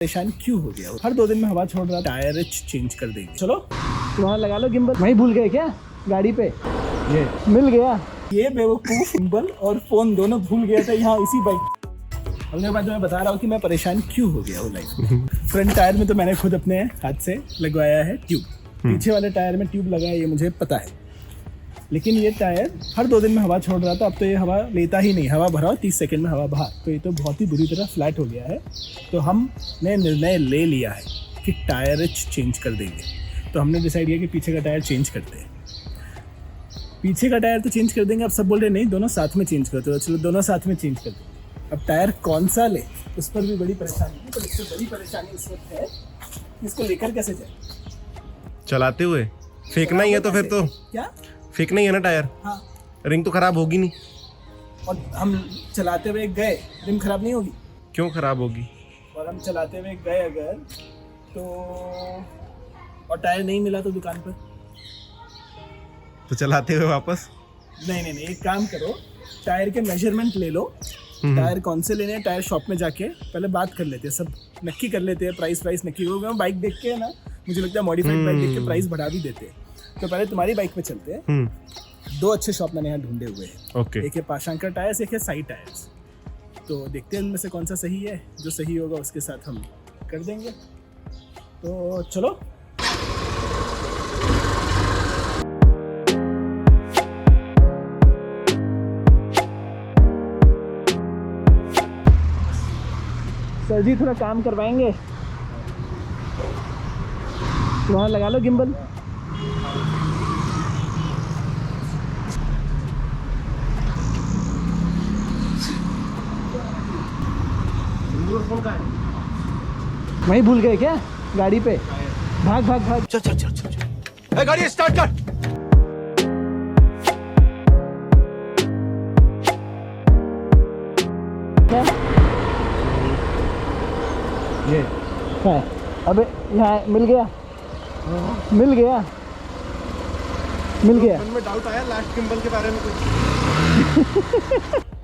परेशान क्यों हो गया? हर 2 दिन में हवा छोड़ रहा, टायर चेंज कर देंगे। चलो वहाँ लगा लो गिम्बल। वहीं भूल गए क्या गाड़ी पे? ये मिल गया। ये बेवकूफ गिम्बल और फोन दोनों भूल गया था यहाँ इसी बाइक। उसके बाद मैं बता रहा हूँ कि मैं परेशान क्यों हो गया हूँ लाइफ में। फ्रंट टायर में तो मैंने खुद अपने हाथ से लगवाया है ट्यूब। पीछे वाले टायर में ट्यूब लगा है ये मुझे पता है, लेकिन ये टायर हर 2 दिन में हवा छोड़ रहा था। अब तो ये हवा लेता ही नहीं। हवा भरा 30 सेकंड में हवा बाहर, तो ये तो बहुत ही बुरी तरह फ्लैट हो गया है। तो हमने निर्णय ले लिया है कि टायर चेंज कर देंगे। तो हमने डिसाइड किया कि पीछे का टायर चेंज करते हैं। पीछे का टायर तो चेंज कर देंगे। अब सब बोल रहे नहीं दोनों साथ में चेंज करते हो। चलो दोनों साथ में चेंज कर देंगे। अब टायर कौन सा ले उस पर भी बड़ी परेशानी है। तो इससे बड़ी परेशानी इस वक्त है इसको लेकर कैसे जाए। चलाते हुए फेंकना ही है तो फिर तो क्या फेंकना ही है ना टायर। हाँ, रिंग तो खराब होगी नहीं। और हम चलाते हुए गए, रिम खराब नहीं होगी? क्यों खराब होगी? और हम चलाते हुए गए अगर तो और टायर नहीं मिला तो दुकान पर तो चलाते हुए वापस नहीं, एक काम करो, टायर के मेजरमेंट ले लो। टायर कौन से लेने हैं, टायर शॉप में जाके पहले बात कर लेते हैं, सब नक्की कर लेते हैं, प्राइस नक्की करो। बाइक देख के ना मुझे लगता है मॉडिफाइड बाइक देख के प्राइस बढ़ा भी देते हैं। तो पहले तुम्हारी बाइक पे चलते हैं। 2 अच्छे शॉप मैंने यहाँ ढूंढे हुए हैं। ओके। एक है पाशांकर टायर्स, एक है साई टायर्स। तो देखते हैं उनमें से कौन सा सही है। जो सही होगा उसके साथ हम कर देंगे। तो चलो सर जी थोड़ा काम करवाएंगे। वहाँ लगा लो गिम्बल। वहीं भूल गए क्या गाड़ी पे? भाग। चल। गाड़ी स्टार्ट कर। क्या ये है? अबे यहाँ मिल गया। मन में डाउट आया लास्ट गिम्बल के बारे में कुछ।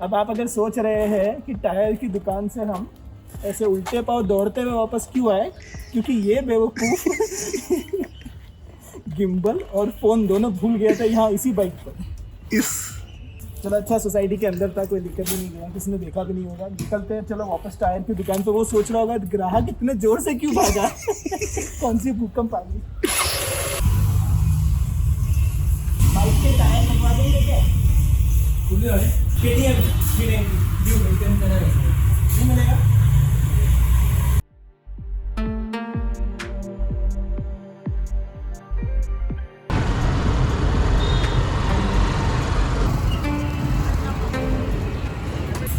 अब आप अगर सोच रहे हैं कि टायर की दुकान से हम ऐसे उल्टे पाँव दौड़ते हुए वापस क्यों आए, क्योंकि ये बेवकूफ गिम्बल और फोन दोनों भूल गया था यहाँ इसी बाइक पर। चलो अच्छा, सोसाइटी के अंदर था, कोई दिक्कत भी नहीं गया, किसी ने देखा भी नहीं होगा। निकलते हैं चलो वापस टायर की दुकान पे। वो सोच रहा होगा ग्राहक इतने जोर से क्यों भागा कौन सी भूकंप आ गई। बाइक के टायर लगवा देंगे क्या? KTM नहीं मिलेगा।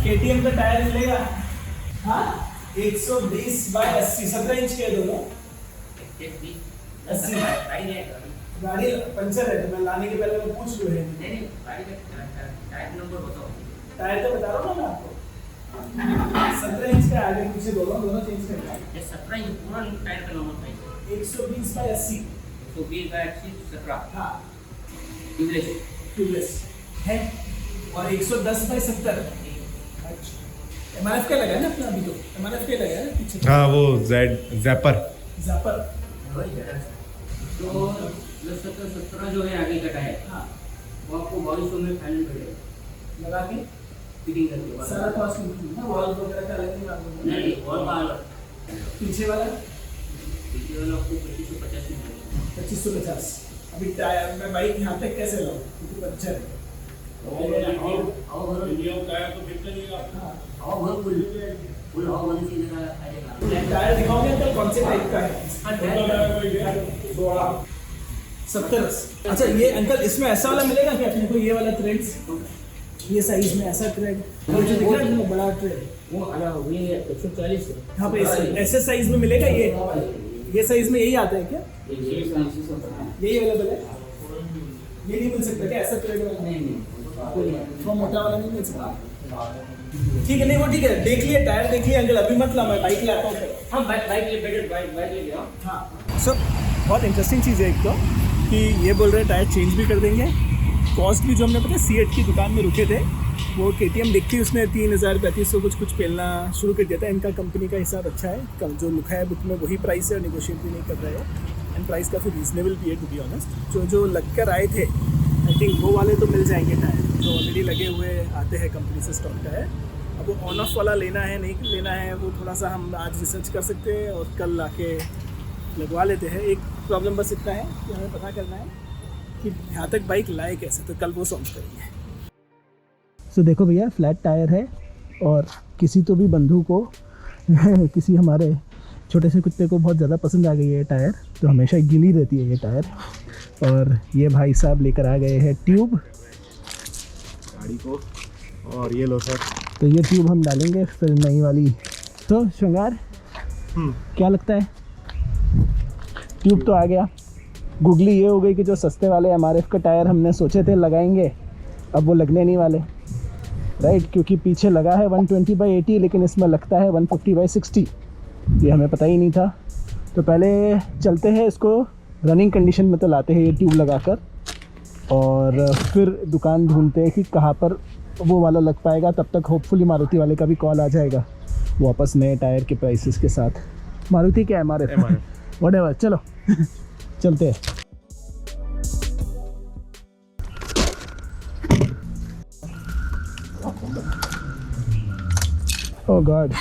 KTM का टायर मिलेगा? हाँ 120/80 17 इंच के दोनों 80। गाड़ी पंचर है तो मैं लाने के पहले मैं पूछ लूँ। टायर तो बता रहा हूँ ना मैं आपको। 17 इंच का आगे पीछे दोनों चेंज करना है। 17 इंच पूरा टायर का नंबर है। 120/80। 120/80 17। हाँ ट्यूबलेस है। और 110/70। MRF का लगा है ना अपना अभी तो? MRF का लगा है ना पीछे? हाँ वो जैपर। तो जो 17 जो है आगे का टायर, हाँ वो आपको 2200 में फाइनल पड़ेगा। लगा के फिटिंग करके सारा कॉस्ट ना वॉल वगैरह का अलग नहीं और बाल पीछे वाला आपको 2550 में पड़ेगा। 2550। अभी टायर में बाइक यहाँ तक कैसे लाऊं क्योंकि पंचर है। टायर दिखाओगे अंकल कौन से टाइप का है? 70। अच्छा ये अंकल इसमें ऐसा वाला मिलेगा क्या अपने को? ये वाला थ्रेड्स ये साइज में ऐसा थ्रेड जो दिख रहा है बड़ा थ्रेड वो अलग ये 140 है। यहाँ पे ऐसे साइज में मिलेगा? ये साइज में यही आता है क्या? यही अवेलेबल है? ये नहीं मिल सकता क्या ऐसा थ्रेड वाला? नहीं वो मोटा वाला नहीं मिल सकता? ठीक है, नहीं वो ठीक है, देख लिए टायर देख लिए अंकल। अभी मत ला, मैं बाइक लाता हूँ। हाँ बाइक ले गया। हाँ सर बहुत इंटरेस्टिंग चीज़ है एक तो कि ये बोल रहे हैं टायर चेंज भी कर देंगे। कॉस्ट भी जो हमने पता सीएट की दुकान में रुके थे वो KTM देखी उसने 3000-3500 कुछ पेलना शुरू कर दिया था। इनका कंपनी का हिसाब अच्छा है, कम जो लिखा है बुक में वही प्राइस है और निगोशिएट भी नहीं कर रहे हैं। एंड प्राइस काफ़ी रीजनेबल भी है टू बी ऑनेस्ट। जो लग कर आए थे आई थिंक वो वाले तो मिल जाएंगे टायर, जो ऑलरेडी लगे हुए आते हैं कंपनी से स्टॉक का है। अब वो ऑन ऑफ वाला लेना है नहीं लेना है वो थोड़ा सा हम आज रिसर्च कर सकते हैं और कल आके लगवा लेते हैं। एक प्रॉब्लम बस इतना है कि हमें पता करना है कि यहाँ तक बाइक लाए कैसे, तो कल वो सॉल्व करेंगे। तो देखो भैया फ्लैट टायर है और किसी तो भी बंधु को किसी हमारे छोटे से कुत्ते को बहुत ज़्यादा पसंद आ गई है ये टायर, तो हमेशा गिली रहती है ये टायर। और ये भाई साहब लेकर आ गए हैं ट्यूब गाड़ी को, और ये लो सर। तो ये ट्यूब हम डालेंगे फिर नई वाली। तो श्रृंगार क्या लगता है? ट्यूब तो आ गया, गुगली ये हो गई कि जो सस्ते वाले MRF के टायर हमने सोचे थे लगाएंगे अब वो लगने नहीं वाले, राइट? क्योंकि पीछे लगा है 120/80 लेकिन इसमें लगता है 150/60, ये हमें पता ही नहीं था। तो पहले चलते हैं इसको रनिंग कंडीशन में तो लाते हैं ये ट्यूब लगाकर, और फिर दुकान ढूंढते हैं कि कहाँ पर वो वाला लग पाएगा। तब तक होपफुली मारुति वाले का भी कॉल आ जाएगा वापस नए टायर के प्राइसेस के साथ। मारुति क्या MRF व्हाटएवर, चलो चलते हैं। ओह गॉड,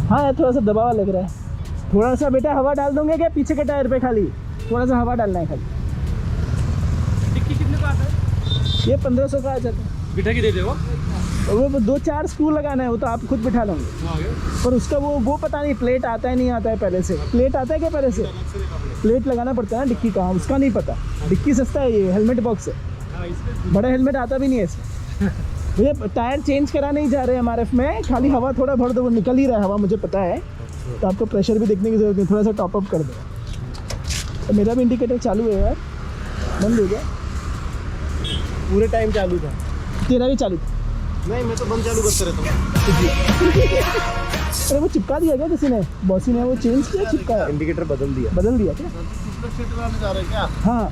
हाँ थोड़ा सा दबाव लग रहा है। थोड़ा सा बेटा हवा डाल दोगे क्या पीछे के टायर पे? खाली थोड़ा सा हवा डालना है खाली। डिक्की कितने का आता है? ये 1500 का आ जाता है। बिठा के दे दे वो 2-4 स्क्रू लगाना है, वो तो आप खुद बिठा लोगे। पर उसका वो पता नहीं प्लेट आता है नहीं आता है पहले से। प्लेट आता है क्या पहले से? प्लेट लगाना पड़ता है ना डिक्की का, उसका नहीं पता। डिक्की सस्ता है, ये हेलमेट बॉक्स है, बड़ा हेलमेट आता भी नहीं है इसमें। भैया टायर चेंज करा नहीं जा रहे MRF में, खाली हवा थोड़ा भर दो, वो निकल ही रहा है हवा, मुझे पता है। तो आपको प्रेशर भी देखने की जरूरत नहीं, थोड़ा सा टॉप अप कर दो। तो मेरा भी इंडिकेटर चालू है यार, बंद हो गया? पूरे टाइम चालू था। तेरा भी चालू था? नहीं, मैं तो बंद चालू करते रहता हूँ। अरे वो चिपका दिया क्या किसी ने? बॉसी ने वो चेंज किया, चिपका इंडिकेटर बदल दिया क्या? जा रहे क्या? हाँ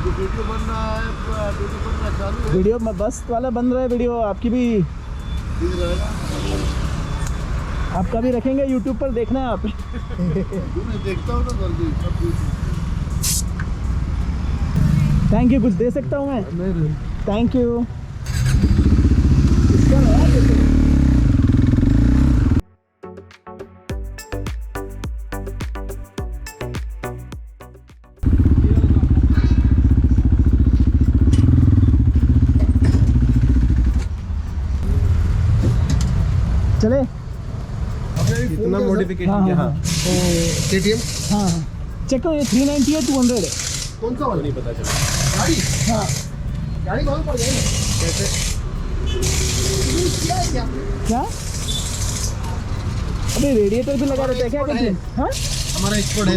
वीडियो बन रहा है, चालू है। वीडियो बस वाला बन रहा है, वीडियो आपकी भी आपका भी रखेंगे यूट्यूब पर, देखना है आप। देखता हूँ तो जल्दी। थैंक यू, कुछ दे सकता हूँ मैं? Thank you. चले इतना मॉडिफिकेशन हाँ, किया। हाँ, KTM हाँ हाँ चेक करो, ये 390 है 200 है। कौन सा वाला नहीं पता चला। गाड़ी हाँ गाड़ी कौन पड़ जाएगी कैसे? क्या? अबे रेडिएटर भी लगा रहता है क्या कुछ? हाँ हमारा एक्सपोर्ट है।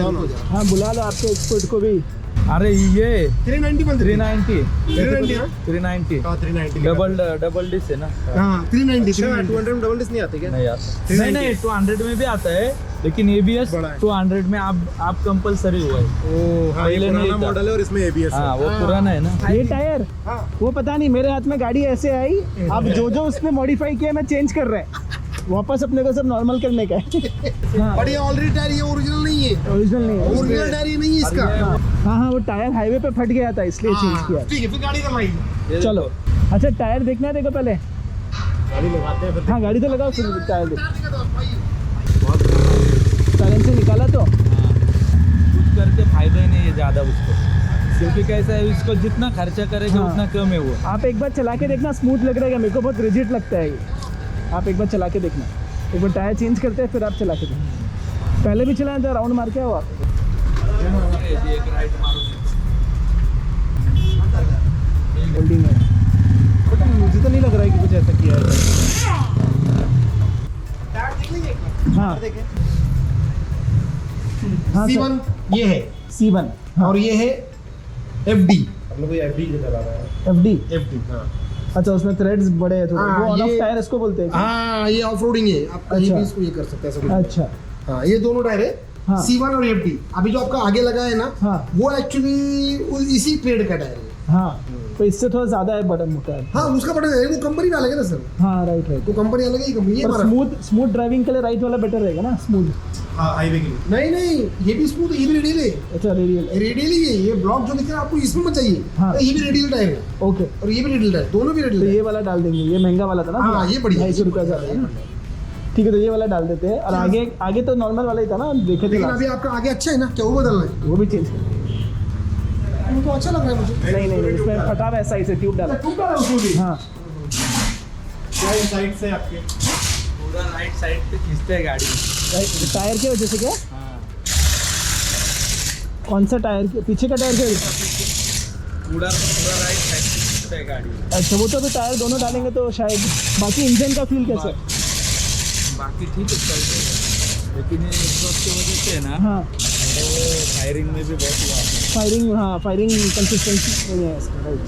हाँ बुला लो आपके एक्सपर्ट को भी। अरे ये 390 बन 390 390 हाँ 390 डबल डिस्क है ना? हाँ 390 200 में डबल डिस्क नहीं आते क्या? नहीं आता। नहीं 200 में भी आता है, लेकिन ABS बड़ा है। 200 में आप कंपलसरी हुआ है। ओ हाँ, ये पहले नहीं पुराना था। मॉडल है और इसमें ABS हाँ है। वो पुराना है ना। ये टायर हाँ। वो पता नहीं, मेरे हाथ में गाड़ी ऐसे आई, अब जो उसने मॉडिफाई किया मैं चेंज कर रहा है, वापस अपने को सब नॉर्मल करने का है। हाँ बट ये ऑलरेडी टायर, ये ओरिजिनल नहीं है। ओरिजिनल नहीं है। ओरिजिनल टायर ये नहीं है इसका। हाँ हाँ वो टायर हाईवे पे फट गया था इसलिए चेंज किया। ठीक है, फिर गाड़ी करवाई। चलो अच्छा टायर देखना है, देखो पहले गाड़ी लगाते हैं फिर। हाँ गाड़ी तो लगाओ फिर टायर देखो। बैलेंस से निकाला तो कुछ करके फायदा ही नहीं है ज़्यादा उसको, क्योंकि अभी कैसा है, इसको जितना खर्चा करेगा हाँ। उतना कम है वो। आप एक बार चला के देखना, स्मूथ लग रहा है, मेरे को बहुत रिजिड लगता है ये। आप एक बार चला के देखना, एक बार टायर चेंज करते हैं फिर आप चला के देखना। पहले भी चलाएं तो राउंड मार के आओ आप। ये एक राइट मारो। होल्डिंग है, बट मुझे तो नहीं लग रहा है कि कुछ ऐसा किया है। हाँ हाँ C1 ये है C1 और ये है FD। हम लोग FD जो चला रहा है। FD हाँ। अच्छा, उसमें थ्रेड्स बड़े हैं थोड़े, हाँ, वो ऑन ऑफ ये- टायर इसको बोलते हैं क्या? हाँ ये ऑफ रोडिंग है, आप कहीं अच्छा। भी इसको ये कर सकते हैं ऐसा कुछ। अच्छा हाँ ये दोनों टायर है हाँ। C1 और FD। अभी जो आपका आगे लगा है ना हाँ। वो एक्चुअली इसी ट्रेड का टायर है। हाँ, तो इससे थोड़ा ज़्यादा है, बटन मोटा है। हाँ उसका बटन है, वो कंपनी में अलग है ना सर, हाँ राइट राइट। तो कंपनी अलग है, ये कंपनी ये पर हमारा। स्मूथ ड्राइविंग के लिए राइट वाला बेटर रहेगा ना, स्मूथ। हाँ हाईवे के लिए नहीं नहीं, ये भी स्मूथ है, ये भी रेडियल है। अच्छा रेडियल, रेडियल ही है, ये ब्लॉक जो लिखा है आपको इसमें मत चाहिए। हाँ। ये भी रेडियल टायर है ओके। और ये भी रेडियल टायर, दोनों भी तो रेडियल ये वाला डाल देंगे, ये महंगा वाला था ना। हाँ, ये बढ़िया है। 250 रुपये का है ना। ठीक है, तो ये वाला डाल देते हैं। और आगे आगे तो नॉर्मल वाला ही था ना, देखे थे लेकिन last। अभी आपका आगे अच्छा है ना, क्या वो बदलना है? वो भी चेंज कर, वो तो अच्छा लग रहा है मुझे। नहीं नहीं नहीं, इसमें फटा हुआ है साइड से, ट्यूब डाला। टूटा है उसमें भी। हाँ क्या साइड से आपके पूरा राइट साइड पे खींचते हैं गाड़ी। राइट, टायर की वजह से क्या? हाँ, कौन सा टायर के पीछे का टायर की वजह से? पूरा राइट साइड पे खींचते हैं गाड़ी। अच्छा, वो तो अभी टायर दोनों डालेंगे तो शायद। बाकी इंजन का फील कैसा है? बाकी ठीक है चलते हैं, लेकिन ये एग्जॉस्ट की वजह से है ना, हाँ तो फायरिंग में भी बहुत हुआ। फायरिंग, हाँ फायरिंग कंसिस्टेंसी नहीं है इसका, राइट।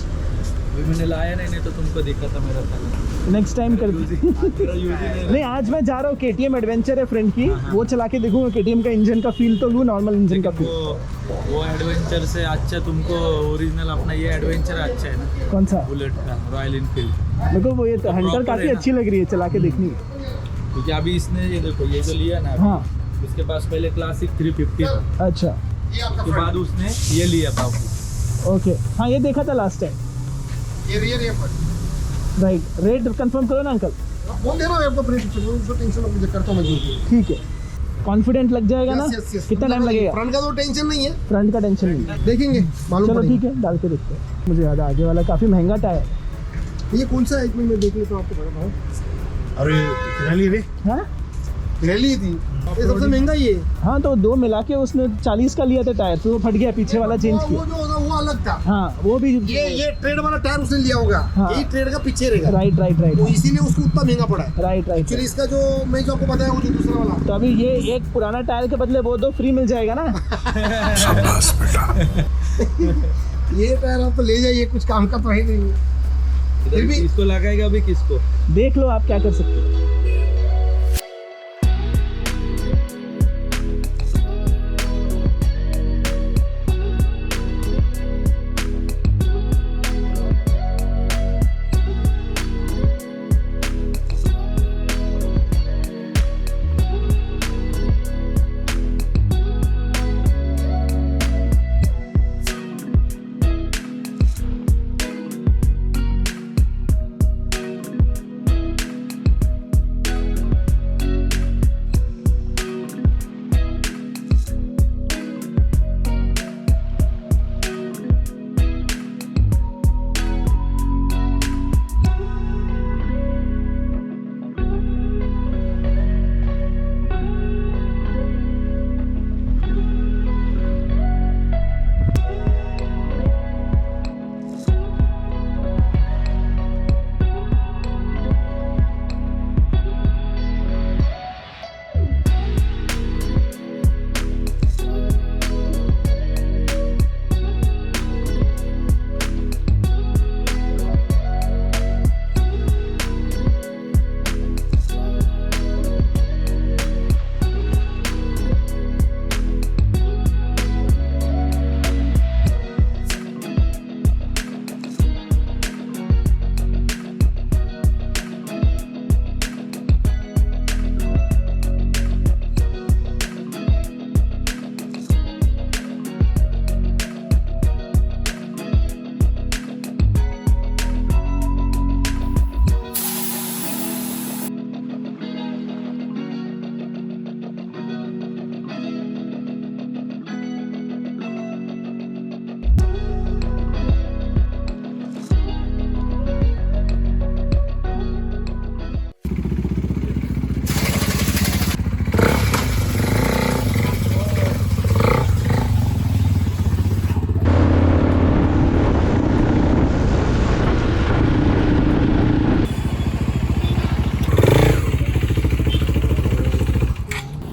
अभी मैंने लाया नहीं तो तुमको दिखा था मेरा था। नेक्स्ट टाइम कर मेरा यूज ही नहीं। नहीं, आज मैं जा रहा हूँ, KTM एडवेंचर है फ्रेंड की, वो चला के देखूंगा। KTM का इंजन का फील तो लूँ, नॉर्मल इंजन का फील। वो एडवेंचर से अच्छा तुमको ओरिजिनल अपना ये एडवेंचर अच्छा है ना, कौन सा? बुलेट का रॉयल इनफील्ड। मेरे को वो ये हंटर proper काफ़ी है ना। अच्छी लग रही है, चला के देखनी है। क्योंकि अभी इसने ये देखो ये जो लिया ना अभी, हाँ उसके पास पहले क्लासिक 350 था, अच्छा ये आपका उसके बाद उसने ये लिया बाबू। ओके। हाँ ये देखा था लास्ट टाइम, ये रियर ये पर राइट। रेट कंफर्म करो ना अंकल। बोल देना मैं आपको प्रिंट उसको टेंशन मत करता हूं मैं जो भी। ठीक है, कॉन्फिडेंट लग जाएगा ना? कितना टाइम लगेगा? फ्रंट का तो टेंशन नहीं है, फ्रंट का टेंशन नहीं है। देखेंगे मालूम चलो पड़ेगा। ठीक है, डाल के देखते हैं। मुझे याद है, आगे वाला काफ़ी महंगा टायर। ये कौन सा है, एक मिनट में देख लेता हूं आपको बड़ा भाव। अरे रैली रे, हाँ रैली थी ये सबसे महंगा ही है। हाँ, तो दो मिला के उसने 40 का लिया था टायर, फिर वो फट गया, पीछे वाला चेंज वो किया। जो होगा वो अलग था। हाँ वो भी। ये ट्रेड वाला टायर उसने लिया होगा, हाँ। यही ट्रेड का पीछे रहेगा, राइट राइट राइट तो इसीलिए उसको उतना महंगा पड़ा है। Right right. एक्चुअली इसका जो मैं जो आपको बताया वो जो दूसरा वाला, तो अभी ये एक पुराना टायर के बदले वो दो फ्री मिल जाएगा ना? ये टायर आप तो ले जाइए, कुछ काम का तो है नहीं। फिर भी किसको लगाएगा अभी किसको? देख लो आप क्या कर सकते हो।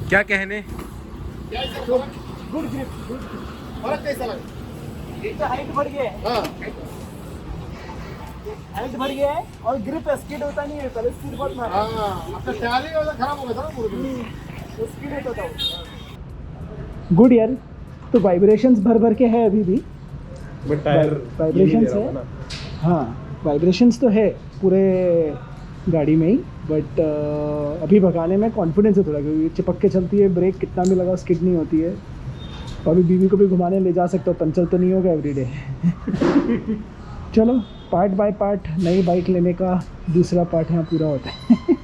क्या कहने? गुड ग्रिप, फर्क कैसा लगा? एक तो हाइट बढ़ गया है, हाँ हाइट बढ़ गया है और ग्रिप स्किड होता नहीं है, पहले स्किड बहुत मारा हाँ, आपका टायर ही वाला खराब हो गया था ना पूरे दिन। तो स्किड होता था। गुड यार, तो वाइब्रेशंस भर भर के है अभी भी, बट टायर वाइब्रेशंस है, हाँ वाइब्रेशंस तो है पूरे गाड़ी में ही, बट अभी भगाने में कॉन्फिडेंस है थोड़ा, क्योंकि चिपक के चलती है, ब्रेक कितना भी लगाओ स्किड नहीं होती है। और अभी बीवी को भी घुमाने ले जा सकते हो, पंचर तो नहीं होगा एवरीडे। चलो पार्ट बाय पार्ट नई बाइक लेने का दूसरा पार्ट यहाँ पूरा होता है।